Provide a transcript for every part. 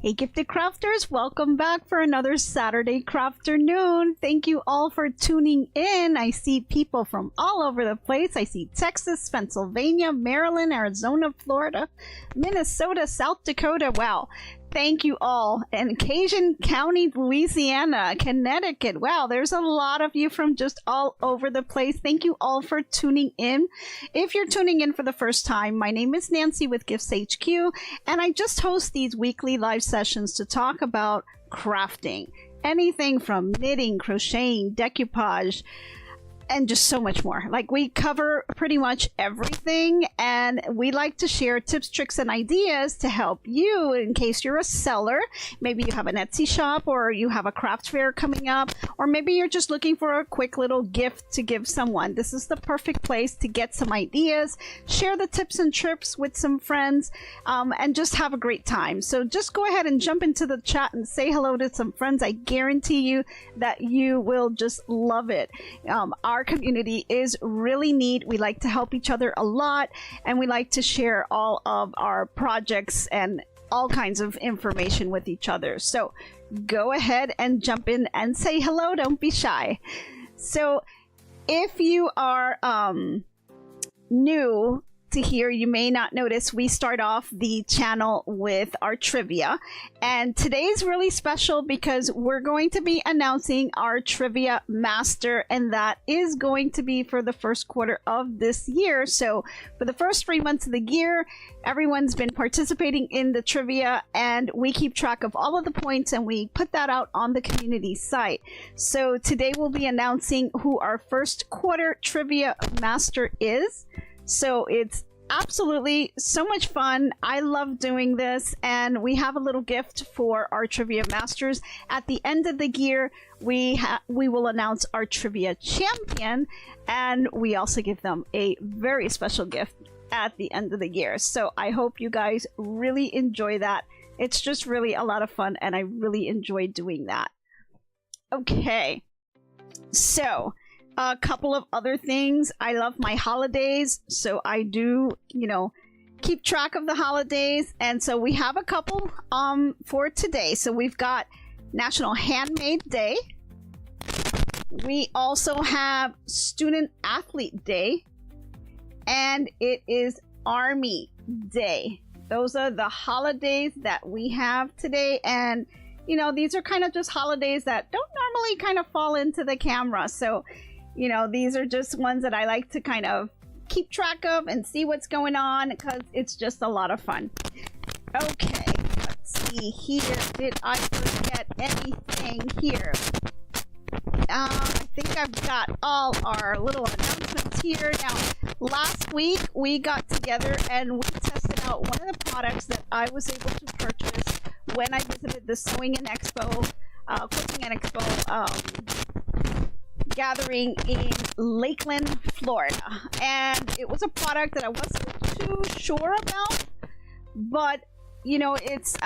Hey gifted crafters, welcome back for another Saturday Crafternoon. Thank you all for tuning in. I see people from all over the place. I see Texas, Pennsylvania, Maryland, Arizona, Florida, Minnesota, South Dakota. Wow. Thank you all. And Cajun County, Louisiana, Connecticut. Wow, there's a lot of you from just all over the place. Thank you all for tuning in. If you're tuning in for the first time, my name is Nancy with GiftsHQ, and I just host these weekly live sessions to talk about crafting. Anything from knitting, crocheting, decoupage, and just so much more. Like, we cover pretty much everything, and we like to share tips, tricks, and ideas to help you in case you're a seller. Maybe you have an Etsy shop, or you have a craft fair coming up, or maybe you're just looking for a quick little gift to give someone. This is the perfect place to get some ideas, share the tips and tricks with some friends, and just have a great time. So just go ahead and jump into the chat and say hello to some friends. I guarantee you that you will just love it. Our community is really neat. We like to help each other a lot, and we like to share all of our projects and all kinds of information with each other. So go ahead and jump in and say hello. Don't be shy. So if you are new to here, you may not notice we start off the channel with our trivia, and today's really special because we're going to be announcing our trivia master, and that is going to be for the first quarter of this year. So for the first 3 months of the year, everyone's been participating in the trivia, and we keep track of all of the points and we put that out on the community site. So today we'll be announcing who our first quarter trivia master is. So it's absolutely so much fun. I love doing this, and we have a little gift for our trivia masters. At the end of the year, we will announce our trivia champion, and we also give them a very special gift at the end of the year. So I hope you guys really enjoy that. It's just really a lot of fun, and I really enjoy doing that. Okay, so a couple of other things. I love my holidays, so I do, keep track of the holidays. And so we have a couple for today. So we've got National Handmade Day. We also have Student Athlete Day, and it is Army Day. Those are the holidays that we have today. And these are kind of just holidays that don't normally kind of fall into the camera. So these are just ones that I like to kind of keep track of and see what's going on, because it's just a lot of fun. Okay, let's see here. Did I forget anything here? I think I've got all our little announcements here. Now, last week we got together and we tested out one of the products that I was able to purchase when I visited the Sewing and Expo, Cooking and Expo, gathering in Lakeland, Florida. And it was a product that I wasn't too sure about, but it's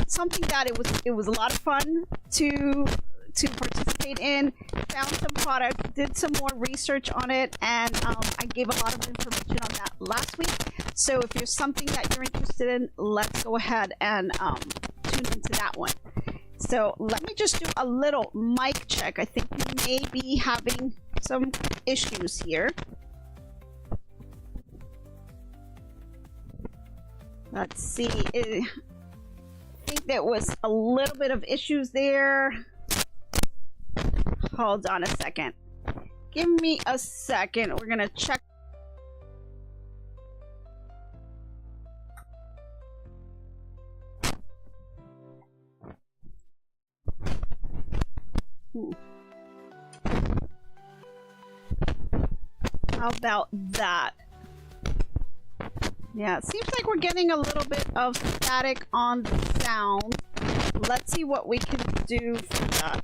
something that it was a lot of fun to participate in. Found some product, did some more research on it, and I gave a lot of information on that last week. So if there's something that you're interested in, let's go ahead and tune into that one. So let me just do a little mic check. I think we may be having some issues here. Let's see. I think there was a little bit of issues there. Hold on a second. Give me a second. We're gonna check. How about that? Yeah, it seems like we're getting a little bit of static on the sound. Let's see what we can do for that.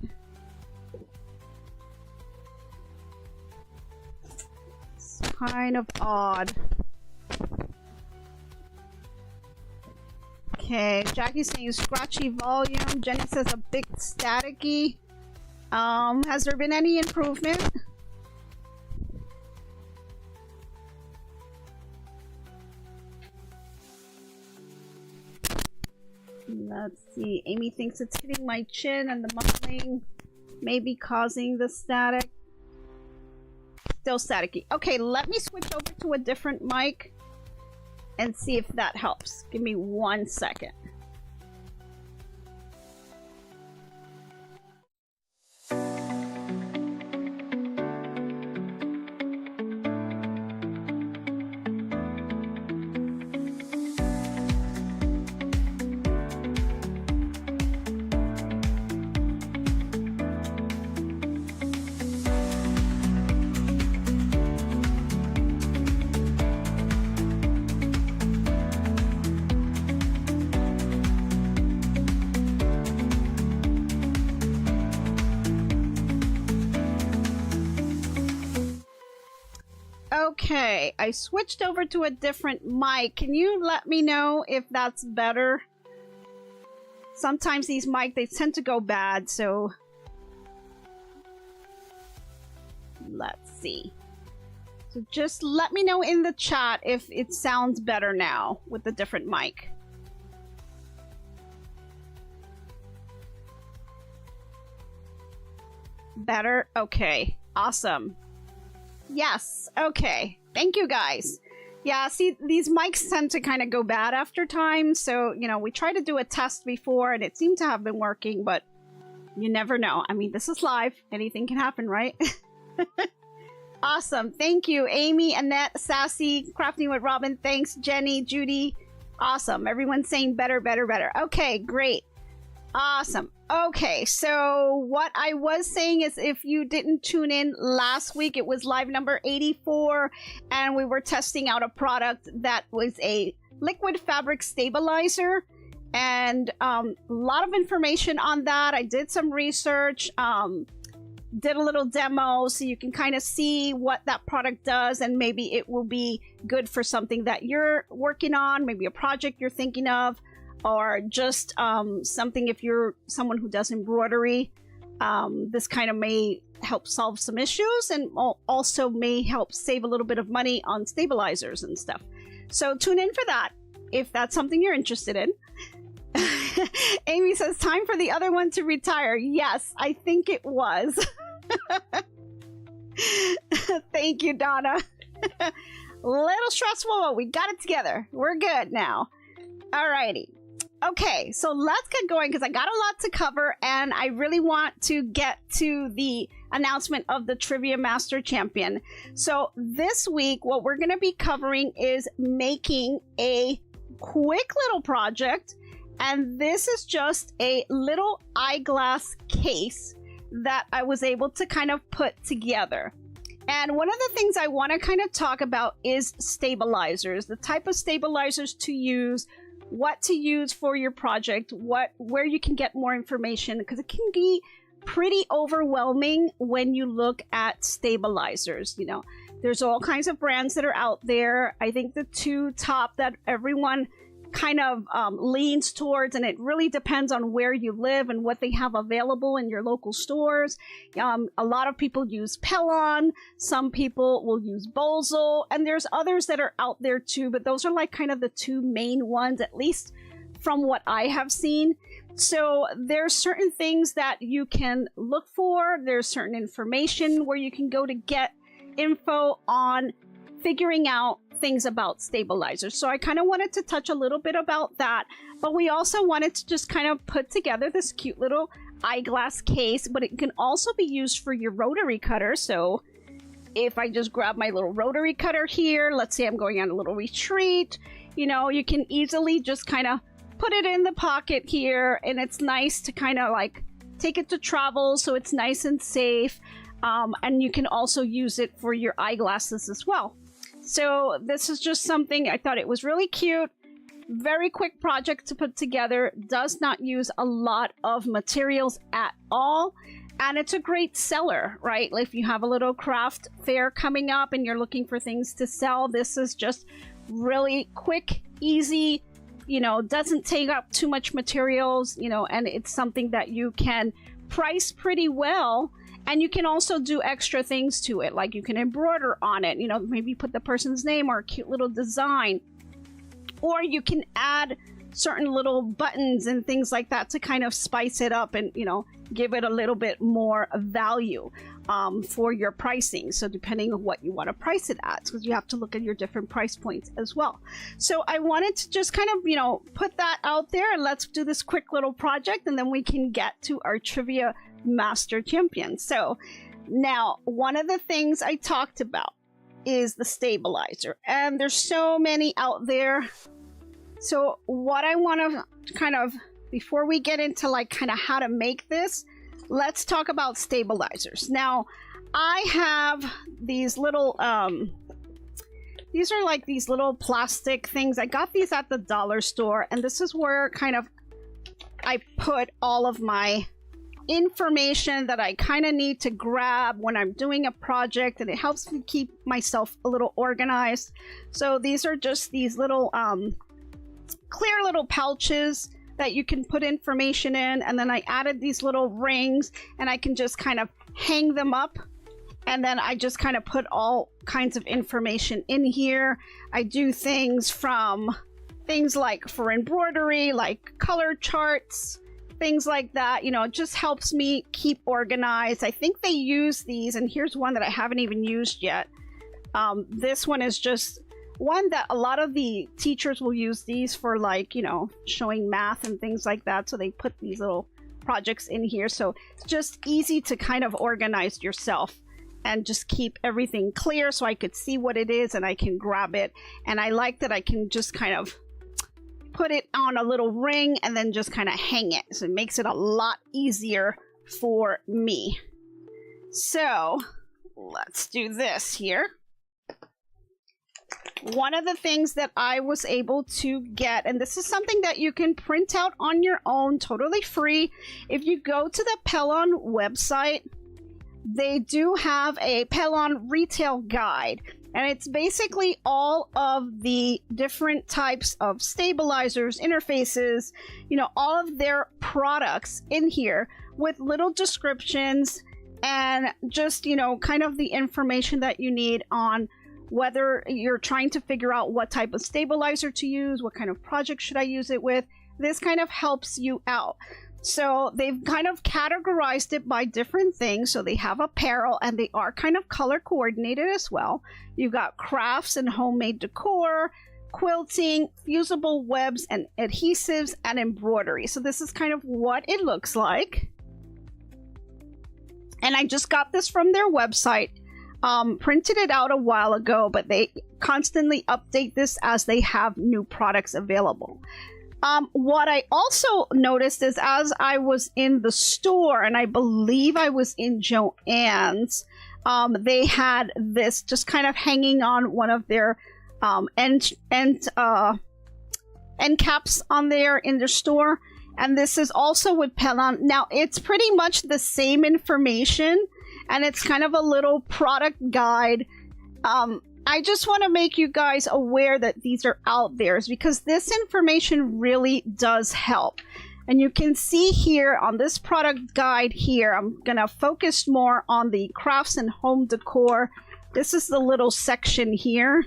It's kind of odd. Okay, Jackie's saying scratchy volume. Jenny says a bit staticky. Has there been any improvement? Let's see. Amy thinks it's hitting my chin and the muffling may be causing the static. Still staticky. Okay, let me switch over to a different mic and see if that helps. Give me 1 second. Okay, I switched over to a different mic. Can you let me know if that's better? Sometimes these mics, they tend to go bad, so... Let's see. So just let me know in the chat if it sounds better now with the different mic. Better? Okay, awesome. Yes, okay. Thank you guys. Yeah, see, these mics tend to kind of go bad after time, so, you know, we tried to do a test before and it seemed to have been working, but you never know. I mean, this is live. Anything can happen, right? Awesome. Thank you, Amy, Annette, Sassy, Crafting with Robin. Thanks, Jenny, Judy. Awesome. Everyone's saying better, better, better. Okay, great. Awesome. Okay, so what I was saying is if you didn't tune in last week, it was live number 84, and we were testing out a product that was a liquid fabric stabilizer, and a lot of information on that. I did some research, did a little demo so you can kind of see what that product does, and maybe it will be good for something that you're working on, maybe a project you're thinking of, or just something if you're someone who does embroidery. This kind of may help solve some issues and also may help save a little bit of money on stabilizers and stuff. So tune in for that if that's something you're interested in. Amy says, time for the other one to retire. Yes, I think it was. Thank you, Donna. Little stressful, but we got it together. We're good now. Alrighty. Okay, so let's get going because I got a lot to cover and I really want to get to the announcement of the Trivia Master Champion. So this week, what we're going to be covering is making a quick little project, and this is just a little eyeglass case that I was able to kind of put together. And one of the things I want to kind of talk about is stabilizers, the type of stabilizers to use, what to use for your project, where you can get more information, because it can be pretty overwhelming when you look at stabilizers. You know, there's all kinds of brands that are out there. I think the two top that everyone kind of leans towards, and it really depends on where you live and what they have available in your local stores. A lot of people use Pellon, some people will use Bolzel, and there's others that are out there too, but those are like kind of the two main ones, at least from what I have seen. So there's certain things that you can look for. There's certain information where you can go to get info on figuring out things about stabilizers. So I kind of wanted to touch a little bit about that, but we also wanted to just kind of put together this cute little eyeglass case, but it can also be used for your rotary cutter. So if I just grab my little rotary cutter here, let's say I'm going on a little retreat, you know, you can easily just kind of put it in the pocket here, and it's nice to kind of like take it to travel, so it's nice and safe. And you can also use it for your eyeglasses as well. So this is just something, I thought it was really cute. Very quick project to put together. Does not use a lot of materials at all. And it's a great seller, right? If you have a little craft fair coming up and you're looking for things to sell, this is just really quick, easy, you know, doesn't take up too much materials, you know, and it's something that you can price pretty well. And you can also do extra things to it, like you can embroider on it, you know, maybe put the person's name or a cute little design. Or you can add certain little buttons and things like that to kind of spice it up and, you know, give it a little bit more value for your pricing. So depending on what you want to price it at, because you have to look at your different price points as well. So I wanted to just kind of, you know, put that out there, and let's do this quick little project, and then we can get to our Trivia Master Champion. So now, one of the things I talked about is the stabilizer, and there's so many out there. So what I want to kind of, before we get into like kind of how to make this, let's talk about stabilizers. Now, I have these little, these are like these little plastic things. I got these at the dollar store, and this is where kind of I put all of my information that I kind of need to grab when I'm doing a project, and it helps me keep myself a little organized. So these are just these little clear little pouches that you can put information in, and then I added these little rings, and I can just kind of hang them up, and then I just kind of put all kinds of information in here. I do things from things like for embroidery, like color charts, things like that. You know, it just helps me keep organized. I think they use these, and here's one that I haven't even used yet. This one is just one that a lot of the teachers will use these for, like, you know, showing math and things like that. So they put these little projects in here. So it's just easy to kind of organize yourself and just keep everything clear, so I could see what it is and I can grab it. And I like that I can just kind of put it on a little ring and then just kind of hang it. So it makes it a lot easier for me. So let's do this here. One of the things that I was able to get, and this is something that you can print out on your own, totally free. If you go to the Pellon website, they do have a Pellon retail guide, and it's basically all of the different types of stabilizers, interfaces, you know, all of their products in here with little descriptions and just, you know, kind of the information that you need on whether you're trying to figure out what type of stabilizer to use, what kind of project should I use it with. This kind of helps you out. So they've kind of categorized it by different things. So they have apparel, and they are kind of color coordinated as well. You've got crafts and homemade decor, quilting, fusible webs and adhesives, and embroidery. So this is kind of what it looks like. And I just got this from their website. Printed it out a while ago, but they constantly update this as they have new products available. What I also noticed is, as I was in the store, and I believe I was in Joann's, they had this just kind of hanging on one of their end caps on there in their store. And this is also with Pellon. Now, it's pretty much the same information, and it's kind of a little product guide. I just want to make you guys aware that these are out there, because this information really does help. And you can see here on this product guide here, I'm going to focus more on the crafts and home decor. This is the little section here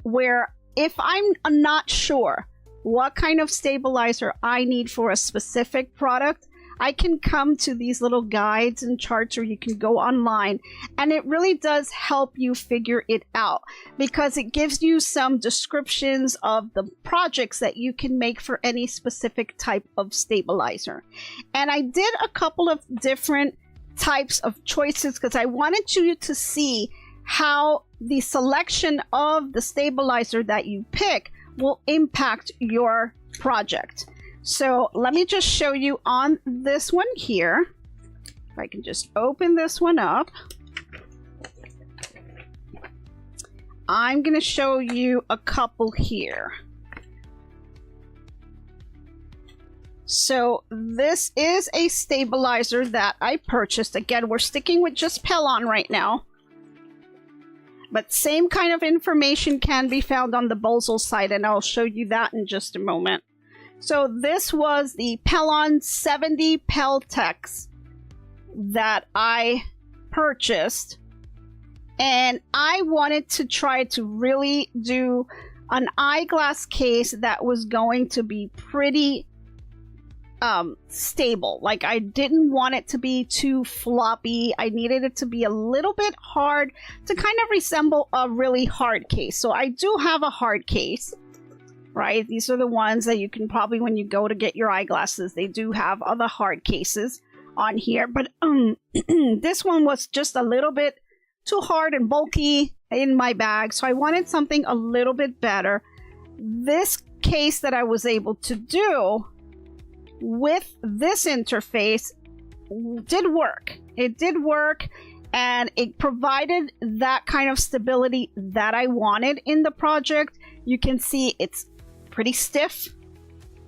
where, if I'm not sure what kind of stabilizer I need for a specific product, I can come to these little guides and charts, or you can go online, and it really does help you figure it out, because it gives you some descriptions of the projects that you can make for any specific type of stabilizer. And I did a couple of different types of choices because I wanted you to see how the selection of the stabilizer that you pick will impact your project. So let me just show you on this one here. If I can just open this one up. I'm going to show you a couple here. So this is a stabilizer that I purchased. Again, we're sticking with just Pellon right now. But same kind of information can be found on the Bozal site, and I'll show you that in just a moment. So this was the Pellon 70 Peltex that I purchased, and I wanted to try to really do an eyeglass case that was going to be pretty stable. Like, I didn't want it to be too floppy. I needed it to be a little bit hard to kind of resemble a really hard case. So I do have a hard case, right? These are the ones that you can probably, when you go to get your eyeglasses, they do have other hard cases on here. But this one was just a little bit too hard and bulky in my bag. So I wanted something a little bit better. This case that I was able to do with this interface did work. It did work, and it provided that kind of stability that I wanted in the project. You can see it's pretty stiff,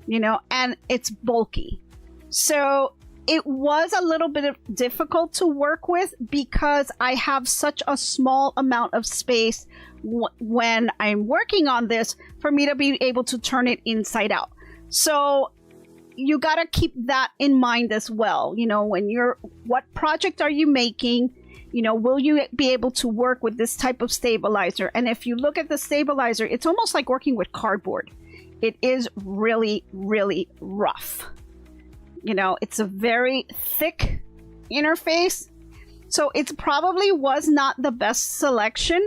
you know, and it's bulky. So it was a little bit difficult to work with because I have such a small amount of space when I'm working on this for me to be able to turn it inside out. So you got to keep that in mind as well. You know, when what project are you making? You know, will you be able to work with this type of stabilizer? And if you look at the stabilizer, it's almost like working with cardboard. It is really, really rough. You know, it's a very thick interface. So it probably was not the best selection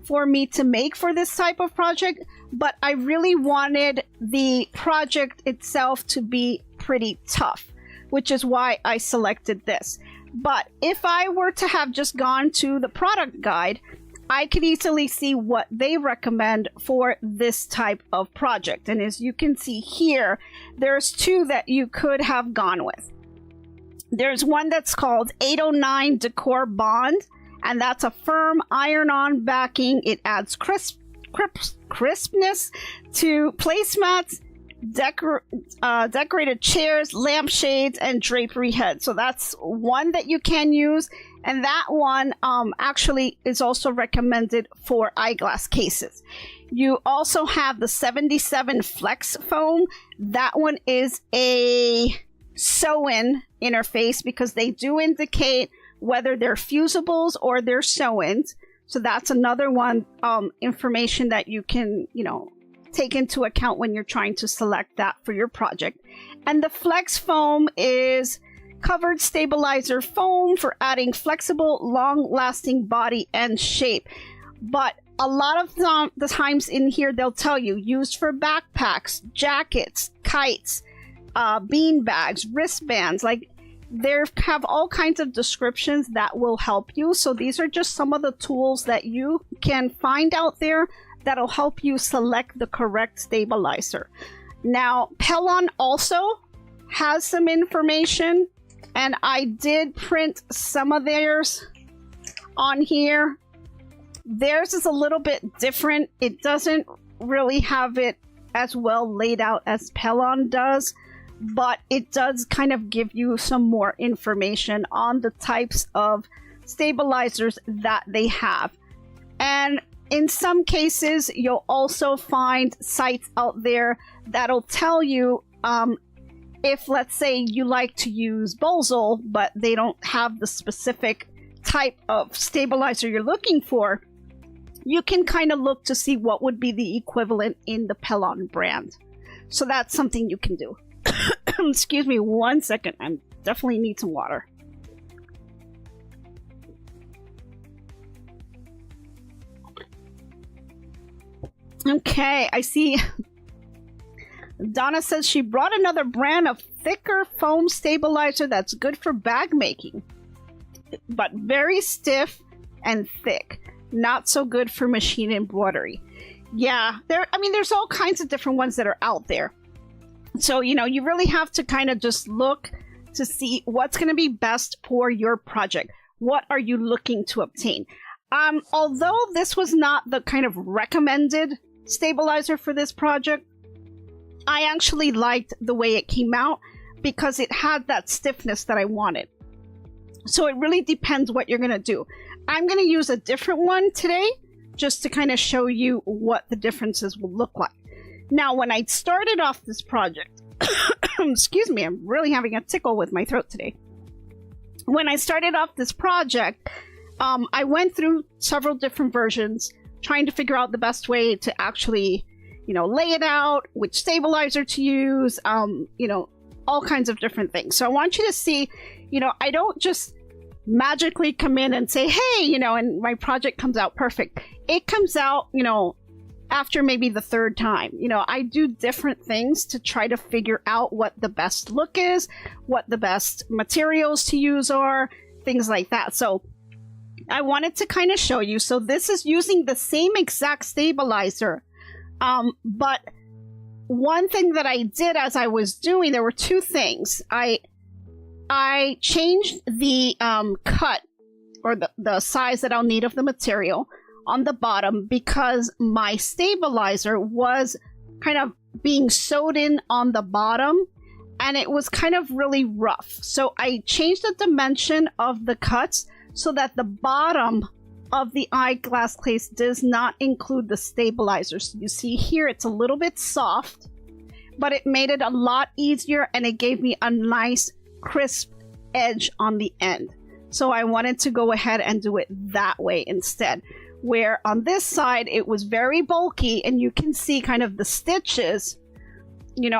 for me to make for this type of project, but I really wanted the project itself to be pretty tough, which is why I selected this. But if I were to have just gone to the product guide, I could easily see what they recommend for this type of project. And as you can see here, there's two that you could have gone with. There's one that's called 809 Decor Bond, and that's a firm iron-on backing. It adds crispness to placemats, decorated chairs, lampshades, and drapery heads. So that's one that you can use, and that one actually is also recommended for eyeglass cases. You also have the 77 Flex Foam. That one is a sew-in interface because they do indicate whether they're fusibles or they're sew-ins. So that's another one information that you can, you know, take into account when you're trying to select that for your project. And the Flex Foam is covered stabilizer foam for adding flexible, long-lasting body and shape. But a lot of the times in here, they'll tell you used for backpacks, jackets, kites, bean bags, wristbands. Like, they have all kinds of descriptions that will help you. So these are just some of the tools that you can find out there that'll help you select the correct stabilizer. Now, Pellon also has some information, and I did print some of theirs on here. Theirs is a little bit different. It doesn't really have it as well laid out as Pellon does, but it does kind of give you some more information on the types of stabilizers that they have. And in some cases, you'll also find sites out there that'll tell you if, let's say, you like to use Bosal, but they don't have the specific type of stabilizer you're looking for, you can kind of look to see what would be the equivalent in the Pellon brand. So that's something you can do. Excuse me 1 second. I definitely need some water. Okay, I see. Donna says she brought another brand of thicker foam stabilizer that's good for bag making, but very stiff and thick. Not so good for machine embroidery. Yeah, there's all kinds of different ones that are out there. So, you know, you really have to kind of just look to see what's going to be best for your project. What are you looking to obtain? Although this was not the kind of recommended stabilizer for this project, I actually liked the way it came out because it had that stiffness that I wanted. So it really depends what you're going to do. I'm going to use a different one today just to kind of show you what the differences will look like. Now, when I started off this project, excuse me, I'm really having a tickle with my throat today. When I started off this project, I went through several different versions trying to figure out the best way to actually lay it out, which stabilizer to use, all kinds of different things. So I want you to see, I don't just magically come in and say, hey, and my project comes out perfect. It comes out, after maybe the third time. I do different things to try to figure out what the best look is, what the best materials to use are, things like that. So I wanted to kind of show you. So this is using the same exact stabilizer. But one thing that I did as I was doing, there were two things. I changed the cut, or the size that I'll need of the material on the bottom, because my stabilizer was kind of being sewed in on the bottom and it was kind of really rough. So I changed the dimension of the cuts so that the bottom of the eyeglass case does not include the stabilizer. So you see here it's a little bit soft, but it made it a lot easier and it gave me a nice crisp edge on the end. So I wanted to go ahead and do it that way instead. Where on this side it was very bulky, and you can see kind of the stitches,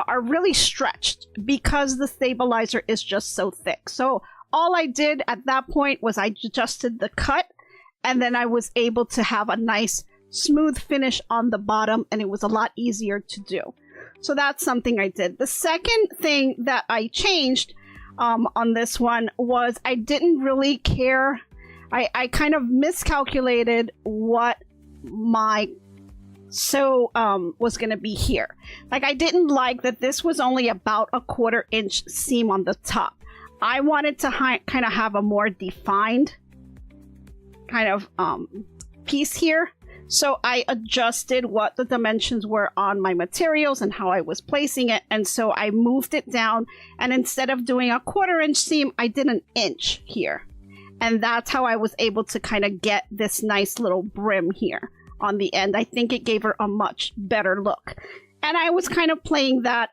are really stretched because the stabilizer is just so thick. So all I did at that point was I adjusted the cut, and then I was able to have a nice smooth finish on the bottom, and it was a lot easier to do. So that's something I did. The second thing that I changed on this one was I didn't really care. I kind of miscalculated what my sew was going to be here. Like, I didn't like that this was only about a 1/4 inch seam on the top. I wanted to kind of have a more defined kind of piece here. So I adjusted what the dimensions were on my materials and how I was placing it. And so I moved it down, and instead of doing a 1/4 inch seam, I did an inch here. And that's how I was able to kind of get this nice little brim here on the end. I think it gave her a much better look. And I was kind of playing that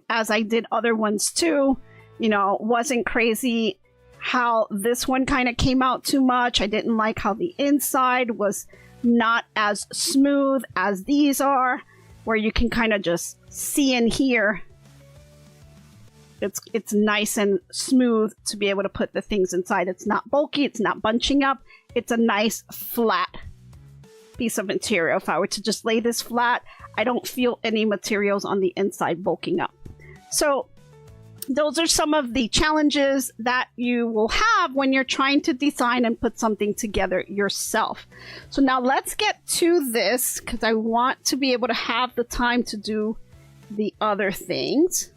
as I did other ones too. Wasn't crazy how this one kind of came out too much. I didn't like how the inside was not as smooth as these are, where you can kind of just see in here. It's nice and smooth to be able to put the things inside. It's not bulky, it's not bunching up. It's a nice flat piece of material. If I were to just lay this flat, I don't feel any materials on the inside bulking up. So those are some of the challenges that you will have when you're trying to design and put something together yourself. So now let's get to this, because I want to be able to have the time to do the other things.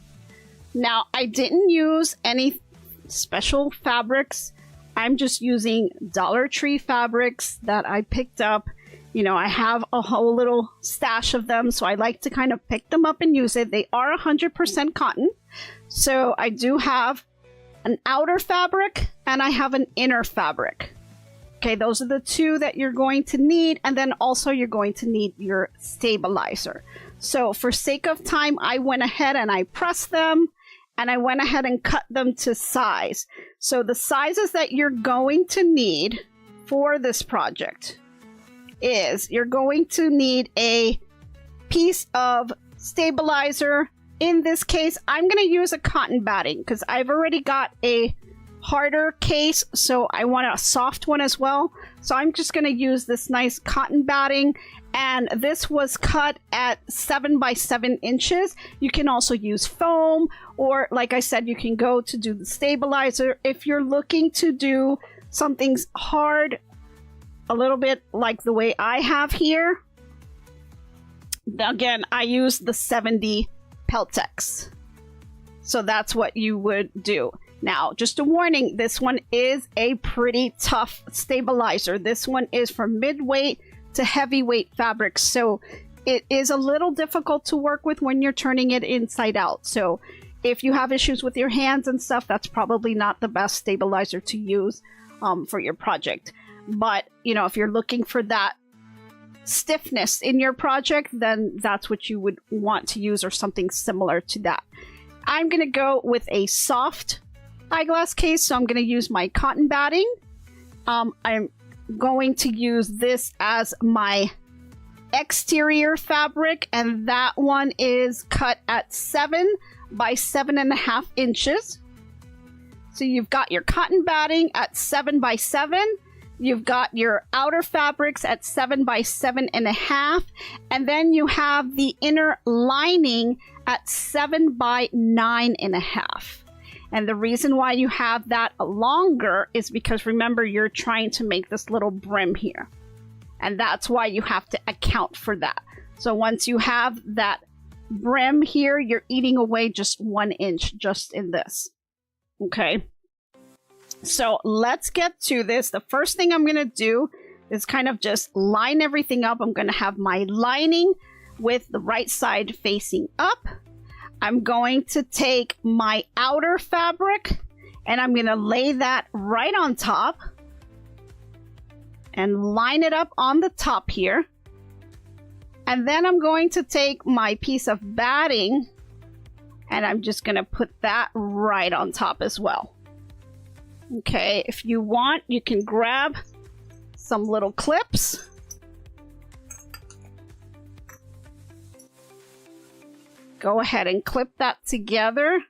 Now, I didn't use any special fabrics. I'm just using Dollar Tree fabrics that I picked up. I have a whole little stash of them, so I like to kind of pick them up and use it. They are 100% cotton. So I do have an outer fabric and I have an inner fabric. Okay, those are the two that you're going to need. And then also you're going to need your stabilizer. So for sake of time, I went ahead and I pressed them. And I went ahead and cut them to size. So the sizes that you're going to need for this project is you're going to need a piece of stabilizer. In this case, I'm going to use a cotton batting because I've already got a harder case, so I want a soft one as well. So I'm just going to use this nice cotton batting, and this was cut at 7 by 7 inches. You can also use foam, or like I said, you can go to do the stabilizer. If you're looking to do something hard, a little bit like the way I have here, again, I use the 70 Peltex. So that's what you would do. Now, just a warning, this one is a pretty tough stabilizer. This one is for mid-weight to heavyweight fabrics, so it is a little difficult to work with when you're turning it inside out. So if you have issues with your hands and stuff, that's probably not the best stabilizer to use for your project. But, if you're looking for that stiffness in your project, then that's what you would want to use, or something similar to that. I'm going to go with a soft eyeglass case, so I'm going to use my cotton batting. I'm going to use this as my exterior fabric, and that one is cut at 7 by 7.5 inches. So you've got your cotton batting at 7 by 7. You've got your outer fabrics at 7 by 7.5, and then you have the inner lining at 7 by 9.5. And the reason why you have that longer is because, remember, you're trying to make this little brim here. And that's why you have to account for that. So once you have that brim here, you're eating away just 1 inch just in this. Okay. So let's get to this. The first thing I'm going to do is kind of just line everything up. I'm going to have my lining with the right side facing up. I'm going to take my outer fabric and I'm going to lay that right on top and line it up on the top here. And then I'm going to take my piece of batting and I'm just going to put that right on top as well. Okay, if you want, you can grab some little clips. Go ahead and clip that together.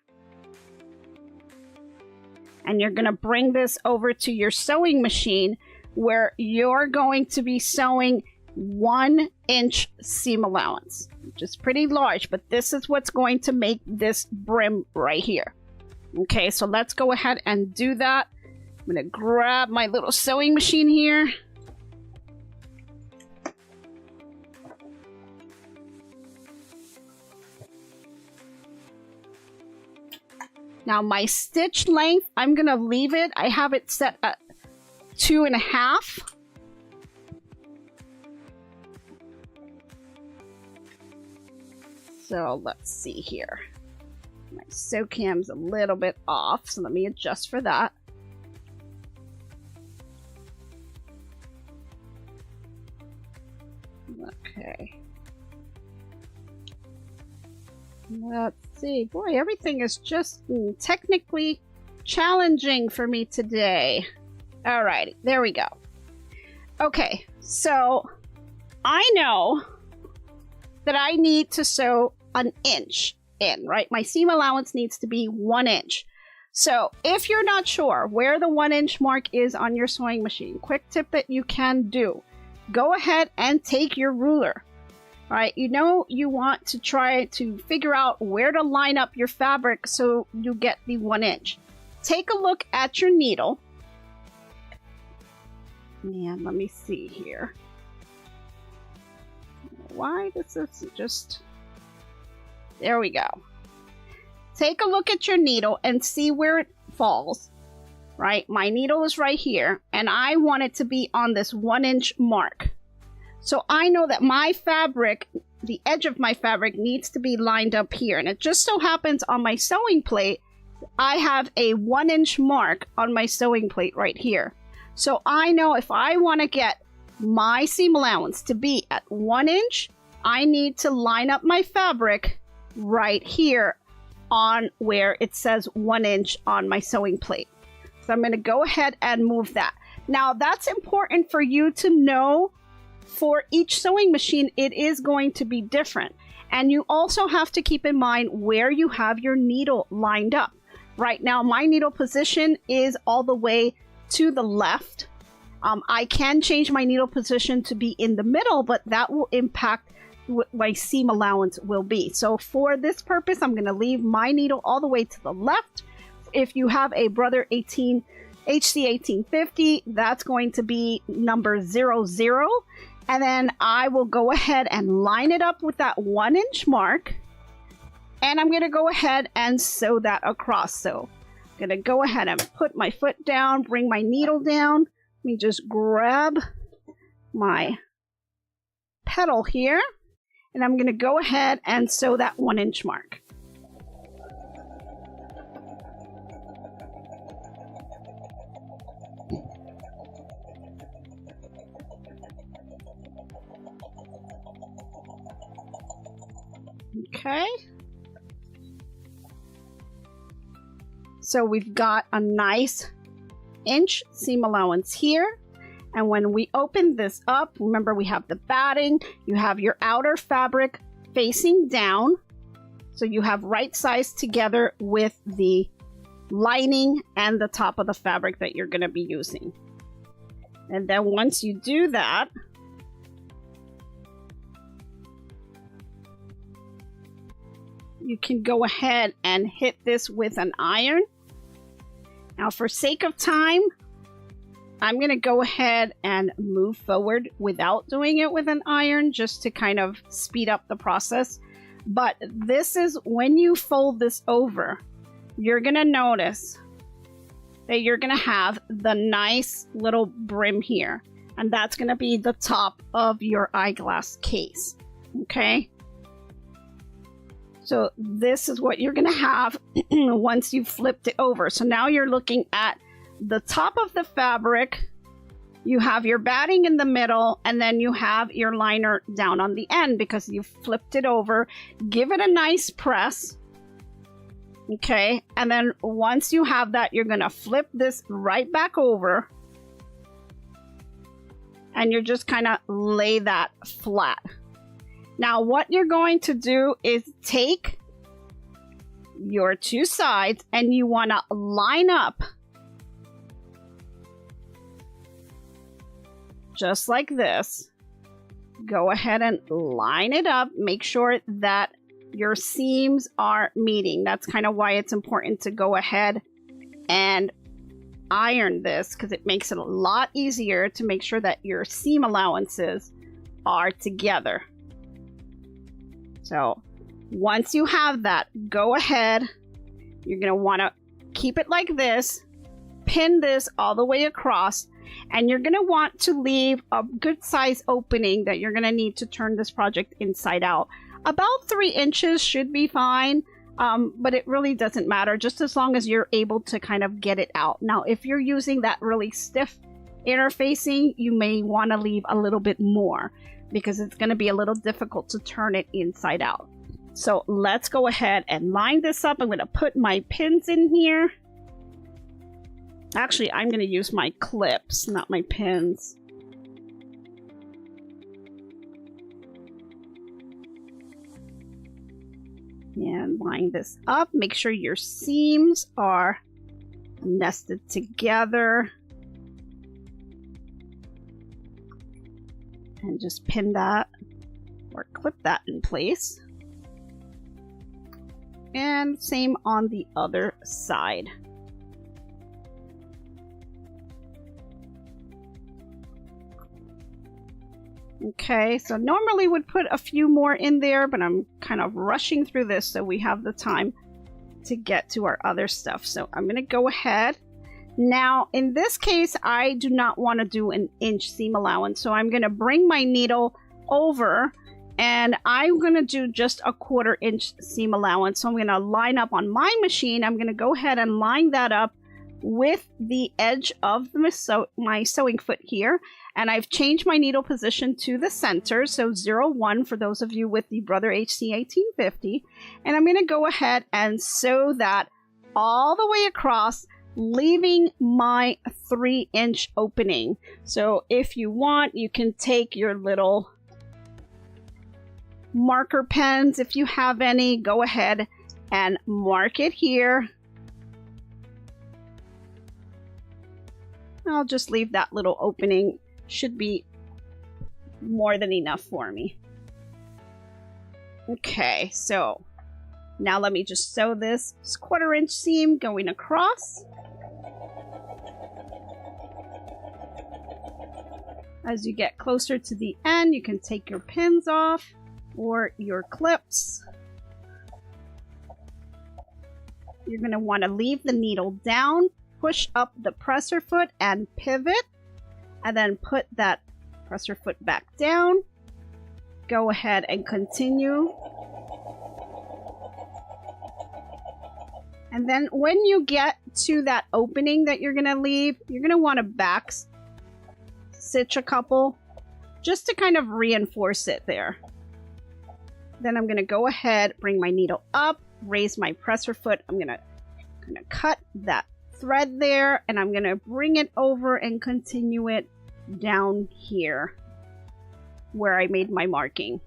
And you're going to bring this over to your sewing machine where you're going to be sewing 1 inch seam allowance, which is pretty large, but this is what's going to make this brim right here. Okay, so let's go ahead and do that. I'm going to grab my little sewing machine here. Now my stitch length, I'm going to leave it. I have it set at 2.5. So let's see here. My sew cam's a little bit off, so let me adjust for that. Okay. Let's see. Boy, everything is just technically challenging for me today. Alrighty, there we go. Okay, so I know that I need to sew 1 inch in, right? My seam allowance needs to be 1 inch. So if you're not sure where the 1 inch mark is on your sewing machine, quick tip that you can do, go ahead and take your ruler. All right, you know you want to try to figure out where to line up your fabric so you get the 1 inch. Take a look at your needle. And let me see here. Why this is just... There we go. Take a look at your needle and see where it falls. Right, my needle is right here, and I want it to be on this 1 inch mark. So I know that my fabric, the edge of my fabric, needs to be lined up here. And it just so happens on my sewing plate, I have a 1 inch mark on my sewing plate right here. So I know if I want to get my seam allowance to be at 1 inch, I need to line up my fabric right here on where it says 1 inch on my sewing plate. So I'm going to go ahead and move that. Now that's important for you to know. For each sewing machine, it is going to be different. And you also have to keep in mind where you have your needle lined up. Right now, my needle position is all the way to the left. I can change my needle position to be in the middle, but that will impact what my seam allowance will be. So for this purpose, I'm going to leave my needle all the way to the left. If you have a Brother HC 1850, that's going to be number 00. And then I will go ahead and line it up with that 1 inch mark. And I'm going to go ahead and sew that across. So I'm going to go ahead and put my foot down, bring my needle down. Let me just grab my petal here. And I'm going to go ahead and sew that 1 inch mark. Okay, so we've got a nice inch seam allowance here, And when we open this up, remember we have the batting, you have your outer fabric facing down. So you have right sides together with the lining and the top of the fabric that you're going to be using. And then once you do that, you can go ahead and hit this with an iron. Now for sake of time, I'm going to go ahead and move forward without doing it with an iron just to kind of speed up the process. But this is when you fold this over, you're going to notice that you're going to have the nice little brim here. And that's going to be the top of your eyeglass case. Okay? So this is what you're going to have once you've flipped it over. So now you're looking at the top of the fabric, you have your batting in the middle, and then you have your liner down on the end because you flipped it over. Give it a nice press. Okay, and then once you have that, you're going to flip this right back over. And you're just kind of lay that flat. Now what you're going to do is take your two sides and you want to line up just like this. Go ahead and line it up. Make sure that your seams are meeting. That's kind of why it's important to go ahead and iron this, because it makes it a lot easier to make sure that your seam allowances are together. So once you have that, go ahead. You're going to want to keep it like this, pin this all the way across, and you're going to want to leave a good size opening that you're going to need to turn this project inside out. About 3 inches should be fine, but it really doesn't matter, just as long as you're able to kind of get it out. Now, if you're using that really stiff interfacing, you may want to leave a little bit more because it's going to be a little difficult to turn it inside out. So let's go ahead and line this up. I'm going to put my pins in here. Actually, I'm going to use my clips, not my pins. And line this up. Make sure your seams are nested together. And just pin that or clip that in place. And same on the other side. Okay, so normally would put a few more in there, but I'm kind of rushing through this so we have the time to get to our other stuff. So I'm going to go ahead. Now, in this case, I do not want to do an inch seam allowance, so I'm going to bring my needle over and I'm going to do just a 1/4 inch seam allowance. So I'm going to line up on my machine. I'm going to go ahead and line that up with the edge of my sewing foot here. And I've changed my needle position to the center, so 0-1 for those of you with the Brother HC 1850. And I'm going to go ahead and sew that all the way across, leaving my 3-inch opening. So if you want, you can take your little marker pens, if you have any, go ahead and mark it here. I'll just leave that little opening. Should be more than enough for me. Okay, so now let me just sew this 1/4 inch seam going across. As you get closer to the end, you can take your pins off or your clips. You're going to want to leave the needle down, push up the presser foot and pivot, and then put that presser foot back down. Go ahead and continue. And then when you get to that opening that you're going to leave, you're going to want to back stitch a couple just to kind of reinforce it there. Then I'm going to go ahead, bring my needle up, raise my presser foot. I'm going to kind of cut that thread there, and I'm going to bring it over and continue it down here where I made my marking.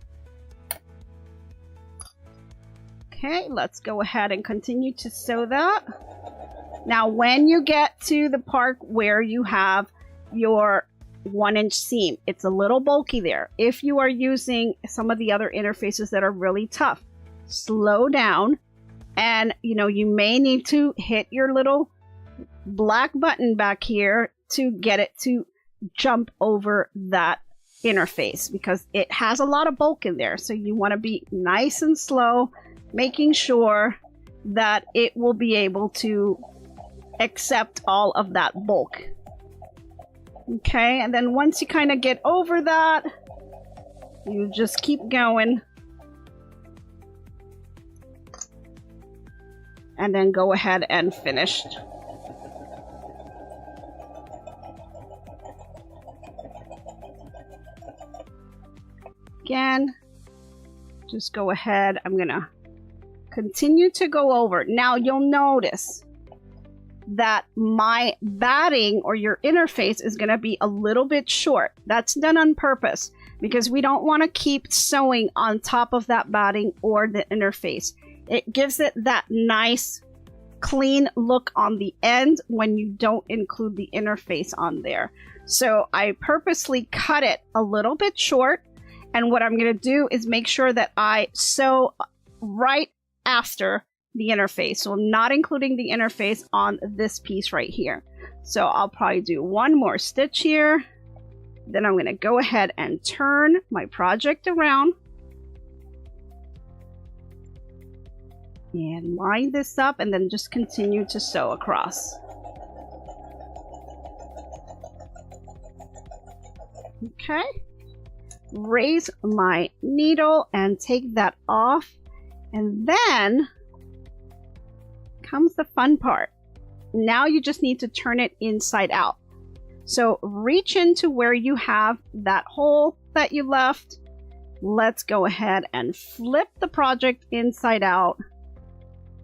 Okay, let's go ahead and continue to sew that. Now, when you get to the part where you have your 1-inch seam, it's a little bulky there. If you are using some of the other interfaces that are really tough, slow down, and you may need to hit your little black button back here to get it to jump over that interface, because it has a lot of bulk in there. So you want to be nice and slow, making sure that it will be able to accept all of that bulk. Okay, and then once you kind of get over that, you just keep going. And then go ahead and finish. Again, just go ahead. I'm gonna continue to go over. Now you'll notice that my batting or your interface is going to be a little bit short. That's done on purpose because we don't want to keep sewing on top of that batting or the interface. It gives it that nice clean look on the end when you don't include the interface on there. So I purposely cut it a little bit short, and what I'm going to do is make sure that I sew right after the interface. So I'm not including the interface on this piece right here. So I'll probably do one more stitch here. Then I'm going to go ahead and turn my project around and line this up, and then just continue to sew across. Okay. Raise my needle and take that off, and then comes the fun part. Now you just need to turn it inside out. So reach into where you have that hole that you left. Let's go ahead and flip the project inside out.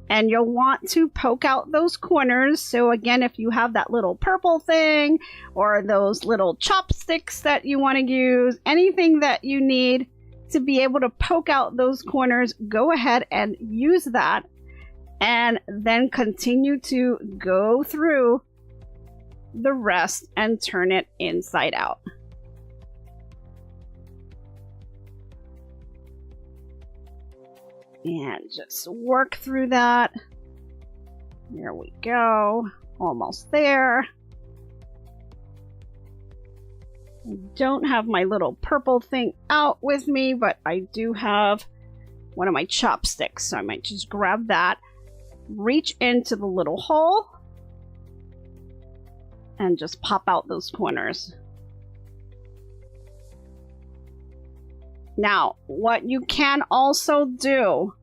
And you'll want to poke out those corners. So again, if you have that little purple thing or those little chopsticks that you want to use, anything that you need to be able to poke out those corners, go ahead and use that. And then continue to go through the rest and turn it inside out. And just work through that. There we go. Almost there. I don't have my little purple thing out with me, but I do have one of my chopsticks. So I might just grab that. Reach into the little hole and just pop out those corners. Now, what you can also do,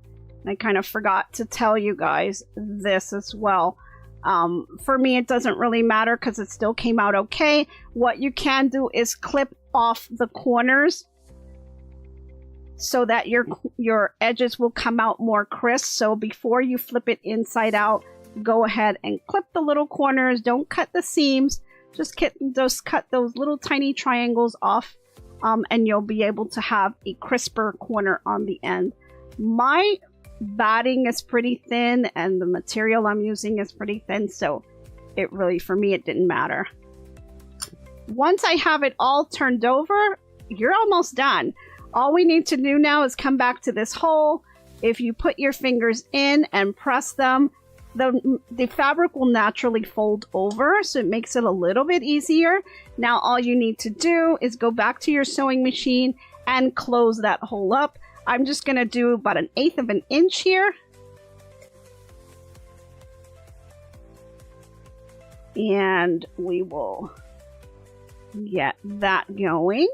I kind of forgot to tell you guys this as well. For me, it doesn't really matter because it still came out okay. What you can do is clip off the corners so that your edges will come out more crisp. So before you flip it inside out, go ahead and clip the little corners. Don't cut the seams. Just cut those little tiny triangles off, and you'll be able to have a crisper corner on the end. My batting is pretty thin, and the material I'm using is pretty thin, so it really, for me, it didn't matter. Once I have it all turned over, you're almost done. All we need to do now is come back to this hole. If you put your fingers in and press them, the fabric will naturally fold over, so it makes it a little bit easier. Now all you need to do is go back to your sewing machine and close that hole up. I'm just going to do about 1/8 of an inch here. And we will get that going.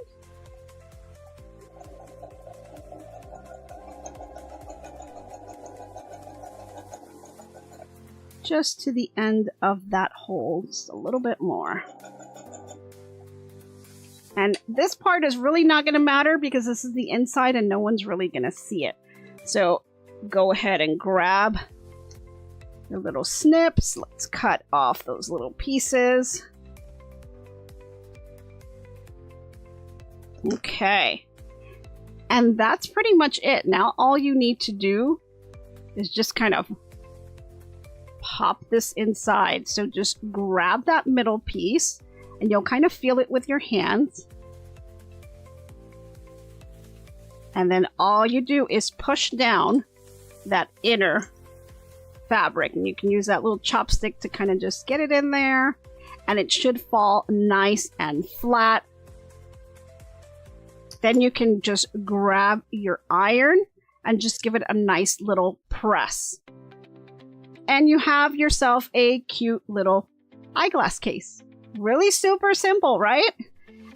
Just to the end of that hole, just a little bit more. And this part is really not going to matter because this is the inside and no one's really going to see it. So go ahead and grab your little snips. Let's cut off those little pieces. Okay. And that's pretty much it. Now all you need to do is just kind of pop this inside. So just grab that middle piece and you'll kind of feel it with your hands. And then all you do is push down that inner fabric. And you can use that little chopstick to kind of just get it in there. And it should fall nice and flat. Then you can just grab your iron and just give it a nice little press. And you have yourself a cute little eyeglass case. Really super simple, right?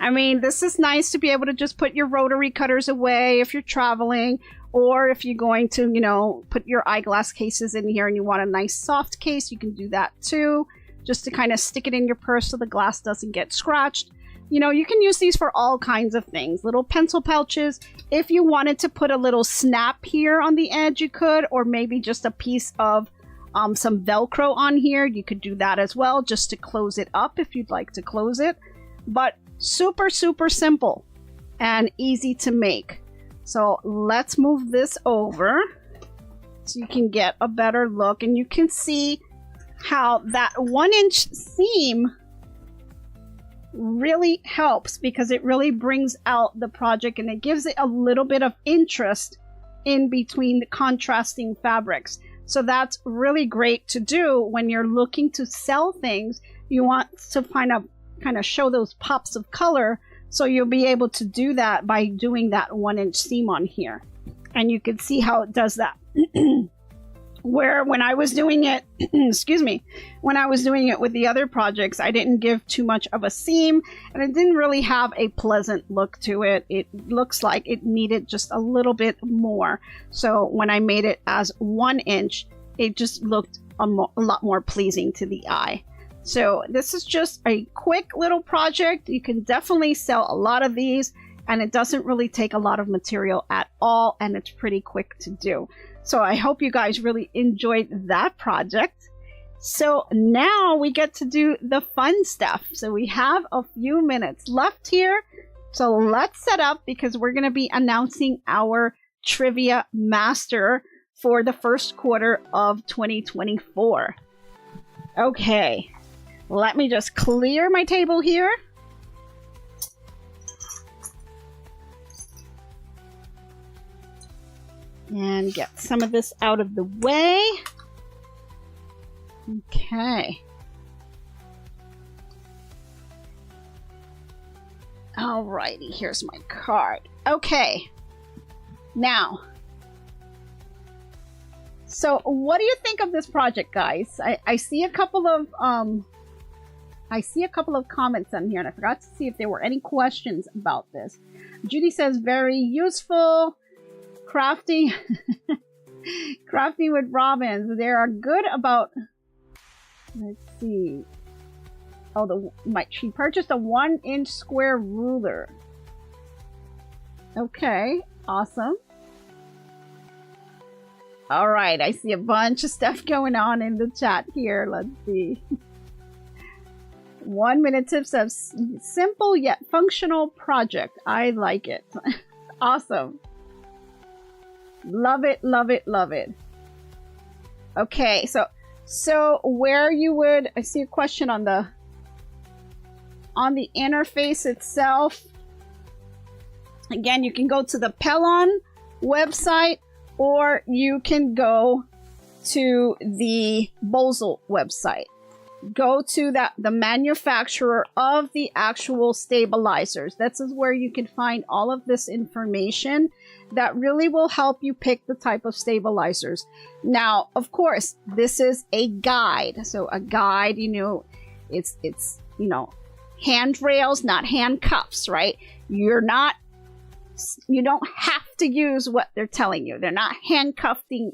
I mean, this is nice to be able to just put your rotary cutters away if you're traveling, or if you're going to, you know, put your eyeglass cases in here and you want a nice soft case, you can do that too. Just to kind of stick it in your purse so the glass doesn't get scratched. You know, you can use these for all kinds of things. Little pencil pouches. If you wanted to put a little snap here on the edge, you could. Or maybe just a piece of some Velcro on here. You could do that as well, just to close it up if you'd like to close it. But super, super simple and easy to make. So let's move this over so you can get a better look. And you can see how that 1-inch seam really helps, because it really brings out the project and it gives it a little bit of interest in between the contrasting fabrics. So that's really great to do when you're looking to sell things. You want to kind of show those pops of color, so you'll be able to do that by doing that 1-inch seam on here. And you can see how it does that. Where when I was doing it, excuse me, when I was doing it with the other projects, I didn't give too much of a seam and it didn't really have a pleasant look to it. It looks like it needed just a little bit more. So when I made it as 1 inch, it just looked a lot more pleasing to the eye. So this is just a quick little project. You can definitely sell a lot of these, and it doesn't really take a lot of material at all, and it's pretty quick to do. So I hope you guys really enjoyed that project. So now we get to do the fun stuff. So we have a few minutes left here. So let's set up, because we're going to be announcing our Trivia Master for the first quarter of 2024. Okay, let me just clear my table here. And get some of this out of the way. Okay. Alrighty, here's my card. Okay. Now, so what do you think of this project, guys? I see a couple of comments on here, and I forgot to see if there were any questions about this. Judy says very useful. Crafting with robins. They are good about, let's see. Oh, she purchased a 1-inch square ruler. Okay, awesome. All right, I see a bunch of stuff going on in the chat here. Let's see. 1 minute tips of simple yet functional project. I like it. Awesome. Love it, love it, love it. Okay, so where you would, I see a question on the interface itself. Again, you can go to the Pellon website, or you can go to the Bosel website. Go to the manufacturer of the actual stabilizers. This is where you can find all of this information that really will help you pick the type of stabilizers. Now, of course, this is a guide. So a guide, you know, it's you know, handrails, not handcuffs, right? You don't have to use what they're telling you. They're not cuffing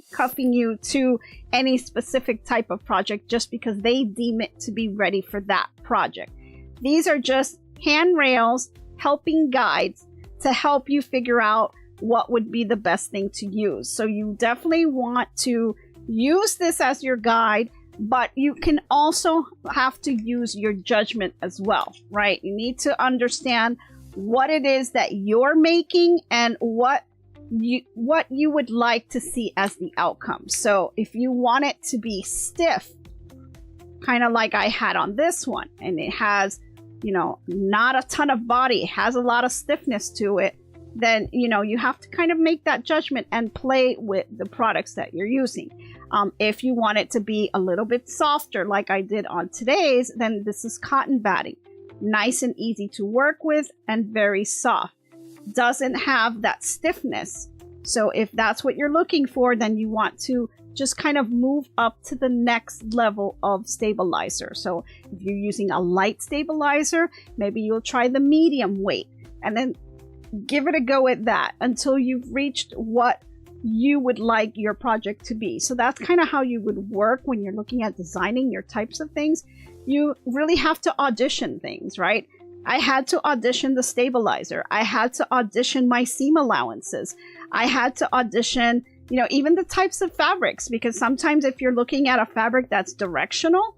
you to any specific type of project just because they deem it to be ready for that project. These are just handrails, helping guides to help you figure out what would be the best thing to use. So you definitely want to use this as your guide, but you can also have to use your judgment as well, right? You need to understand what it is that you're making and what you would like to see as the outcome. So if you want it to be stiff, kind of like I had on this one, and it has, you know, not a ton of body, it has a lot of stiffness to it, then, you know, you have to kind of make that judgment and play with the products that you're using. If you want it to be a little bit softer, like I did on today's, then this is cotton batting. Nice and easy to work with and very soft. Doesn't have that stiffness. So if that's what you're looking for, then you want to just kind of move up to the next level of stabilizer. So if you're using a light stabilizer, maybe you'll try the medium weight and then give it a go at that until you've reached what you would like your project to be. So that's kind of how you would work when you're looking at designing your types of things. You really have to audition things, right? I had to audition the stabilizer. I had to audition my seam allowances. I had to audition, you know, even the types of fabrics, because sometimes if you're looking at a fabric that's directional,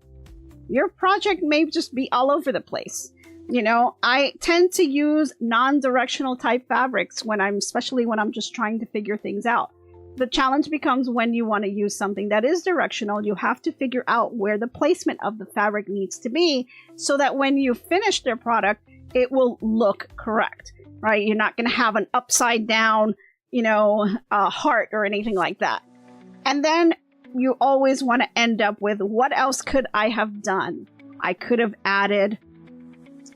your project may just be all over the place. You know, I tend to use non-directional type fabrics especially when I'm just trying to figure things out. The challenge becomes when you want to use something that is directional, you have to figure out where the placement of the fabric needs to be so that when you finish their product, it will look correct, right? You're not going to have an upside down, you know, heart or anything like that. And then you always want to end up with, what else could I have done? I could have added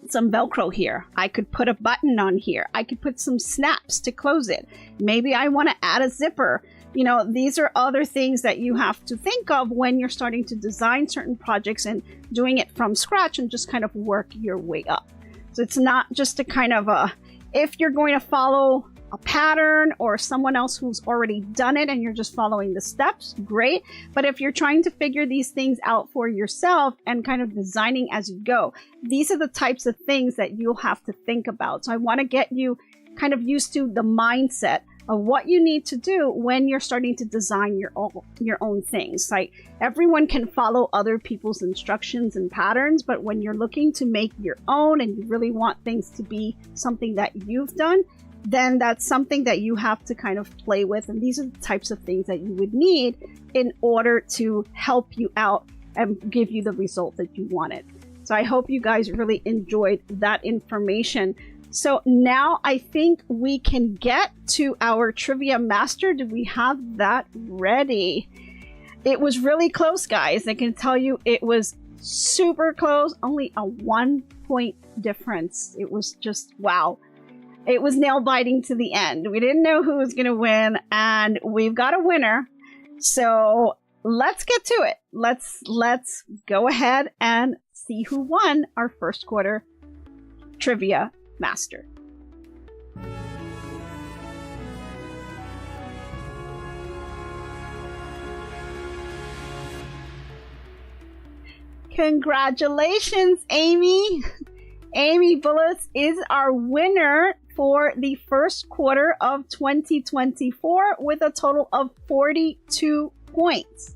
some Velcro here. I could put a button on here. I could put some snaps to close it. Maybe I want to add a zipper. You know, these are other things that you have to think of when you're starting to design certain projects and doing it from scratch and just kind of work your way up. So it's not just a kind of if you're going to follow a pattern or someone else who's already done it and you're just following the steps, great. But if you're trying to figure these things out for yourself and kind of designing as you go, these are the types of things that you'll have to think about. So I want to get you kind of used to the mindset of what you need to do when you're starting to design your own things. Like, everyone can follow other people's instructions and patterns, but when you're looking to make your own and you really want things to be something that you've done, then that's something that you have to kind of play with. And these are the types of things that you would need in order to help you out and give you the result that you wanted. So I hope you guys really enjoyed that information. So now I think we can get to our Trivia Master. Do we have that ready? It was really close, guys. I can tell you it was super close, only a 1 point difference. It was just, wow. It was nail biting to the end. We didn't know who was going to win, and we've got a winner. So let's get to it. Let's go ahead and see who won our first quarter Trivia Master. Congratulations, Amy. Amy Bullis is our winner for the first quarter of 2024 with a total of 42 points.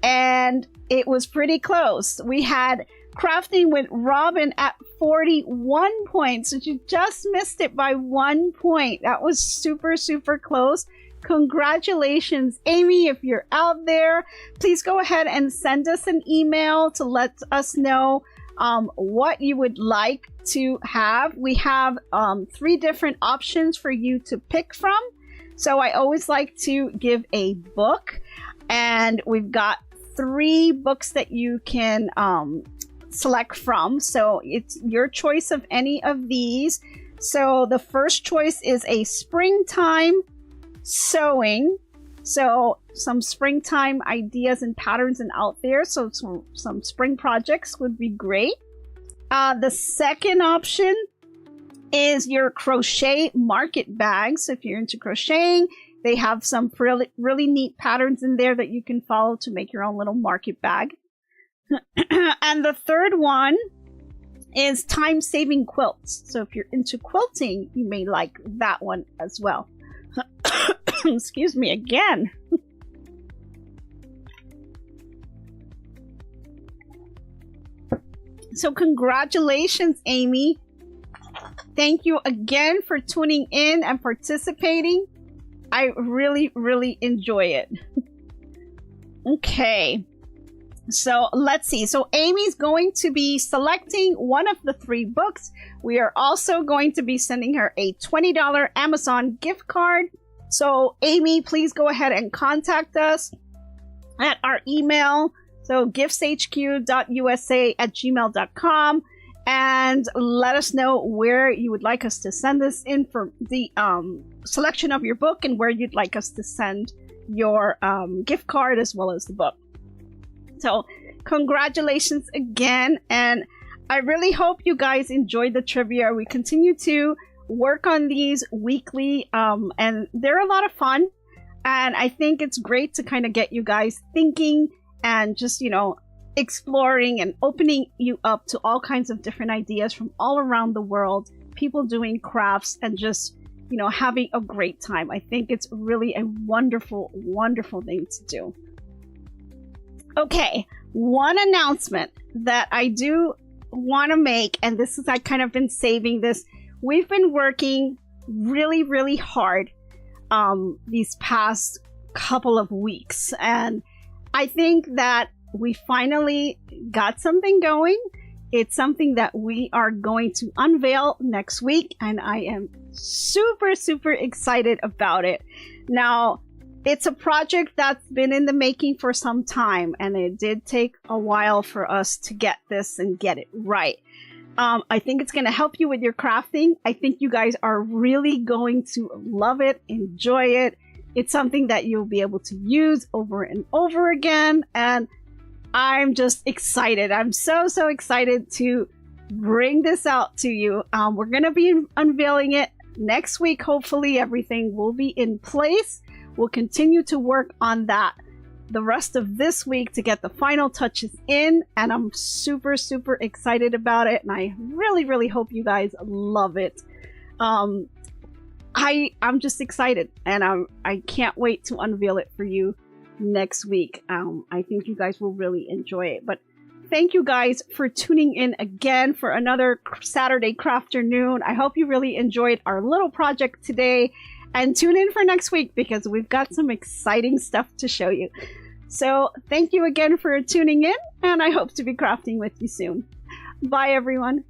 And it was pretty close. We had Crafting with Robin at 41 points. So you just missed it by 1 point. That was super, super close. Congratulations, Amy. If you're out there, please go ahead and send us an email to let us know what you would like to have. We have 3 different options for you to pick from. So I always like to give a book, and we've got 3 books that you can select from. So it's your choice of any of these. So the first choice is a springtime sewing. So some springtime ideas and patterns and out there. So some spring projects would be great. The second option is your crochet market bag. So if you're into crocheting, they have some really, really neat patterns in there that you can follow to make your own little market bag. And the third one is time-saving quilts. So if you're into quilting, you may like that one as well. Excuse me again. So congratulations, Amy. Thank you again for tuning in and participating. I really, really enjoy it. Okay. So let's see. So Amy's going to be selecting one of the 3 books. We are also going to be sending her a $20 Amazon gift card. So Amy, please go ahead and contact us at our email. So giftshq.usa@gmail.com, and let us know where you would like us to send this in for the selection of your book, and where you'd like us to send your gift card as well as the book. So congratulations again, and I really hope you guys enjoyed the trivia. We continue to work on these weekly, and they're a lot of fun, and I think it's great to kind of get you guys thinking and just, exploring and opening you up to all kinds of different ideas from all around the world, people doing crafts and just, having a great time. I think it's really a wonderful, wonderful thing to do. Okay, one announcement that I do want to make, and this is, I kind of been saving this. We've been working really, really hard these past couple of weeks, and I think that we finally got something going. It's something that we are going to unveil next week, and I am super, super excited about it. Now, it's a project that's been in the making for some time, and it did take a while for us to get this and get it right. I think it's going to help you with your crafting. I think you guys are really going to love it, enjoy it. It's something that you'll be able to use over and over again, and I'm just excited. I'm so, so excited to bring this out to you. We're going to be unveiling it next week. Hopefully everything will be in place. We'll continue to work on that the rest of this week to get the final touches in, and I'm super, super excited about it, and I really, really hope you guys love it. I'm just excited, and I can't wait to unveil it for you next week. I think you guys will really enjoy it. But thank you guys for tuning in again for another Saturday Crafternoon. I hope you really enjoyed our little project today, and tune in for next week because we've got some exciting stuff to show you. So thank you again for tuning in, and I hope to be crafting with you soon. Bye everyone.